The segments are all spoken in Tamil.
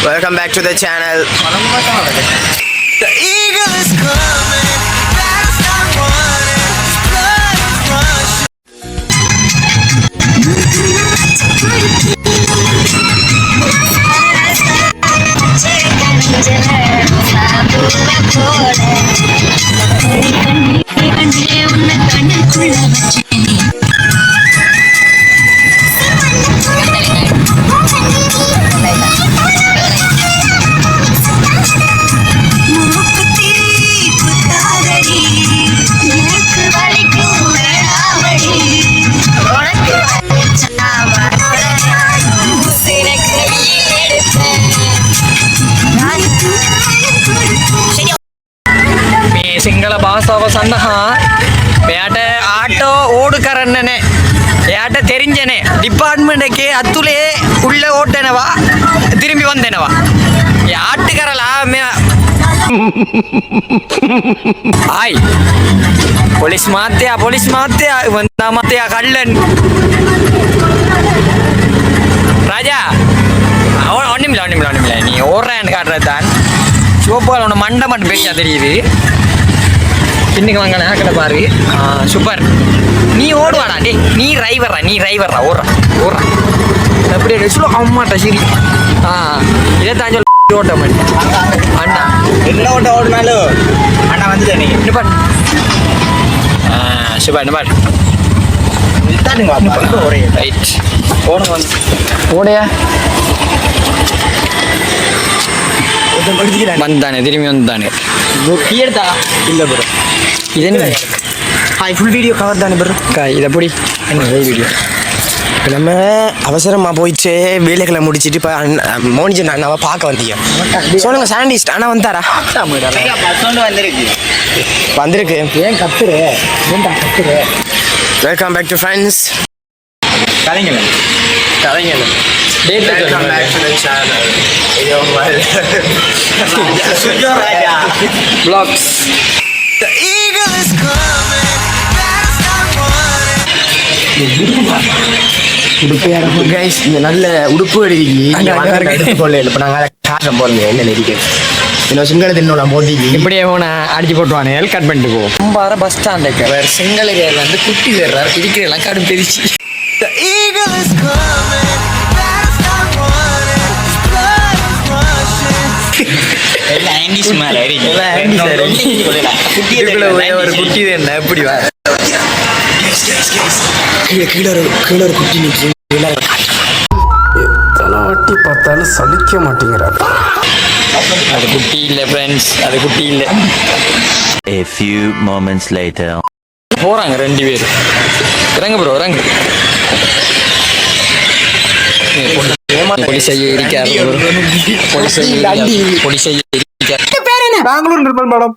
Welcome back to the channel. The eagle is coming, fast I want it, blood is rushing. Sinhala භාෂාව සඳහා එයාට ආටෝ ඕඩු කරන්නනේ එයාට තෙරින්ජනේ ඩිපාර්ට්මන්ට් එකේ අතුලේ උள்ள ඕටනවා තිරිම්බි වන්දනවා යාට් කරලා මෙයා ආයි පොලිස් මාත්‍යා වන්දා මාත්‍යා කල්ලන් ராஜா ஒன்றுமில்ல நீ ஓடுறேன்னு காட்டுறது தான் சிவப்பால் உன்னை மண்டை மட்டும் பேச்சா தெரியுது இன்னைக்கு வாங்க நாக்கிட்ட பாரு சூப்பர் நீ ஓடுவாடா டே நீ டிரைவர்ரா ஓடுறா அப்படியே சொல்ல அம்மாட்ட சரி இதை தான் சொல்ல ஓட்ட மாட்டேன் அண்ணா என்ன ஓடினாலும் அண்ணா வந்து என்ன பாரு சூப்பர் என்ன பாரு ரைட் ஓடையா வந்தானே திரும்பி வந்தானே இல்ல ப்ரோ இது என்ன ஹாய் ஃபுல் வீடியோ கவர் தானே ப்ரோ இதை எப்படி என்ன வீடியோ நம்ம அவசரமாக போயிட்டு வேலைகளை முடிச்சுட்டு இப்போ மோனிஜன் அண்ணாவை பார்க்க வந்தீங்க சொல்லுங்க சாண்டிஸ்ட் அண்ணா வந்தாரா வந்திருக்கு ஏன் கத்துரு வெல்கம் பேக் டு ஃப்ரெண்ட்ஸ் கதைங்கள Welcome back to the channel. Vlogs. The eagle is coming, fast I want it. Guys, இந்த நல்ல உடுப்பு எடுத்து கொள்ள இப்போ நாங்கள் காட்டுறோம் போறோம் என்ன நெறிக்கு இன்னும் சிங்களத்தில் நான் போட்டிக்கு இப்படியே போன அடிச்சு போட்டுவானே கட் பண்ணிட்டு போவோம் ரொம்ப பஸ் ஸ்டாண்டுக்கு வேறு சிங்களர்கள் வந்து குட்டி வேறாரு பிடிக்கிறதெல்லாம் கடும் பிரிச்சு The eagle is coming, fast I want it, blood is rushing. எல்லாம் ஐண்டிஸ் மாதிரி ஒரு குட்டி என்ன எப்படி வா கீழே ஒரு குட்டி நிற்கும் வாட்டி பார்த்தாலும் சலிக்க மாட்டேங்கிறார். அது குட்டி இல்லை ஃப்ரெண்ட்ஸ், அது குட்டி இல்லை. A few moments later. போறாங்க ரெண்டு பேர். இறங்கு ப்ரோ, இறங்கு. போலீஸ் ஐயா இருக்காரு. போலீஸ் ஐயா இருக்காரு. பெங்களூர் நிர்மல் மேடம்.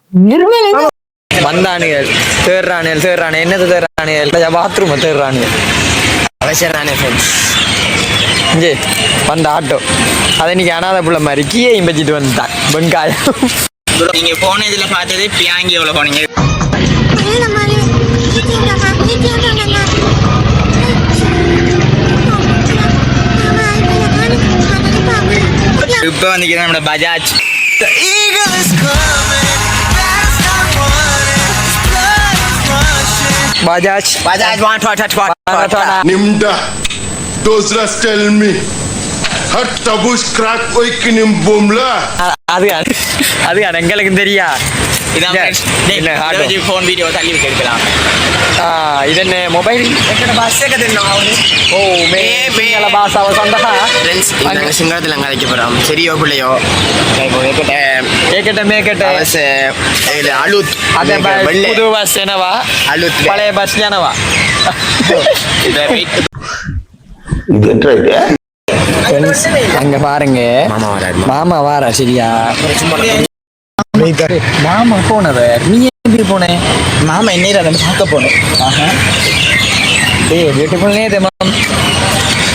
வந்தானுகள் தேர்றானுகள் என்னது தேர்றானுகள் பாத்ரூம் தேர்றானுகள் அவசரானே ஃப்ரெண்ட்ஸ். இங்கே வந்த ஆட்டோ அதை இன்னைக்கு அனாதை புள்ள மாதிரி கீயையும் வச்சுட்டு வந்துட்டான் வெங்காயம். நீங்க போன இதுல பார்த்தது பியாங்கி எவ்வளவு போனீங்க? இப்ப வந்து நம்மளோட Bajaj Bajaj Nimda, those rats tell me. Hat tabush crack oik nim bomla. அது எங்களுக்கு தெரியா. போன் வீடியோ தள்ளி விட்டு எடுக்கலாம். இது என்ன மொபைல் பாசாவை சொந்தா சிங்களத்தில் அங்கே அழைக்க போகிறோம். சரியோ பிள்ளையோ கேக்கட்ட மேக்கட்ட அழுத் அதே புது பஸ் என்னவா அழுத் பழைய பஸ் என்னவா அங்க பாருங்க மாமா வாரா சரியா மாமா போனவ நீ எப்படி போனே மாமா என்ன பார்க்க போனேன். ब्यूटीफुल नहीं थे मैम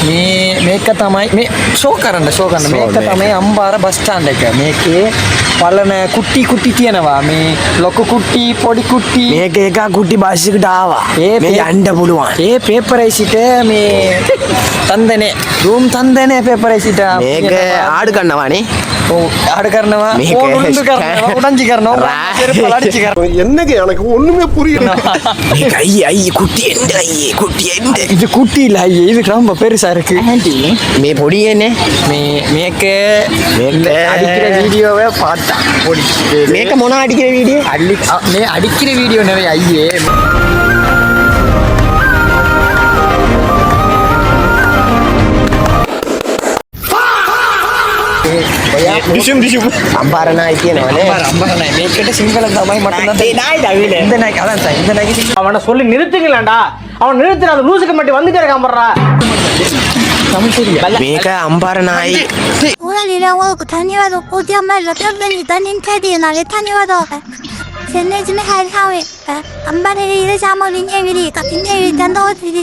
मी मेक तमाई मे शो करंड मेक तमाई अंबार बस स्टैंड है मेके पलने कुट्टी थी ना वा मे लोको कुट्टी पोड़ी कुट्टी मेक एका कुट्टी बासी डावा ए मे अंडा बुलवा ए पेपर ऐसी थे मे தந்தனே ரூம் தந்தனே பேப்பர் ஐசிட்டா මේක ආඩු කන්නවානේ ஓ ஆடு கரணவா මේක ஓ உண்டு கரணவா உடஞ்சி கரணவா செருப்பால அடிச்சு கரணவா என்னங்க எனக்கு ஒண்ணுமே புரியல මේක අයි කුට්ටි එන්න අයි කුට්ටි එන්න இது குட்டி இல்ல ஐயே இது ரொம்ப பெருசா இருக்கு මේ පොඩියනේ மேக்கு මේක அடிக்கிற வீடியோவை பார்த்தா මේක මොන අඩිக்கிற වීඩියෝ அடிக்கிற வீடியோ நிறைய ஐயே අම්පාරනායි කියනවනේ மேக்கிட்ட சிங்கள தமிழ் மட்டும்தான் இந்த நாய்க்கு அதான் சார் இந்த நாய்க்கு அவனை சொல்லி நிறுத்துங்களேன்டா அவன் நிறுத்துற அந்த லூசுக்கு மட்டும் வந்துட்டே இருக்கான் பண்றா தமிழ் தெரியும் මේක අම්පාරනායි 我的力量，我他你外头不掉麦了，别问你当年开的哪里他你外头，现在这边还看喂，俺把那个一个项目零年月里，他今年月谈到这里，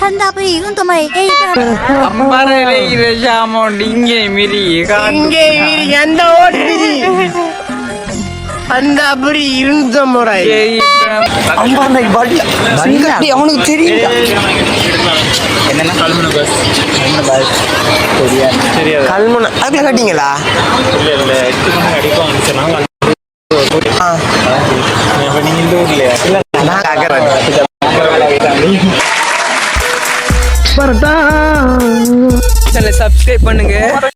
看到不一个都没，哎， அம்மாரே இது ஜாமோண்ட் இங்கே மிரி இங்கே வீடு எந்த ஓட்டுது அந்த அப்படி இருந்த முறை அம்மாரே பல்ல சிங்கட்டி அவனுக்கு தெரியுதா கல்முனை அதுல கட்டிங்களா நான் கேக்குறேன் சப்ஸ்கிரைப் பண்ணுங்க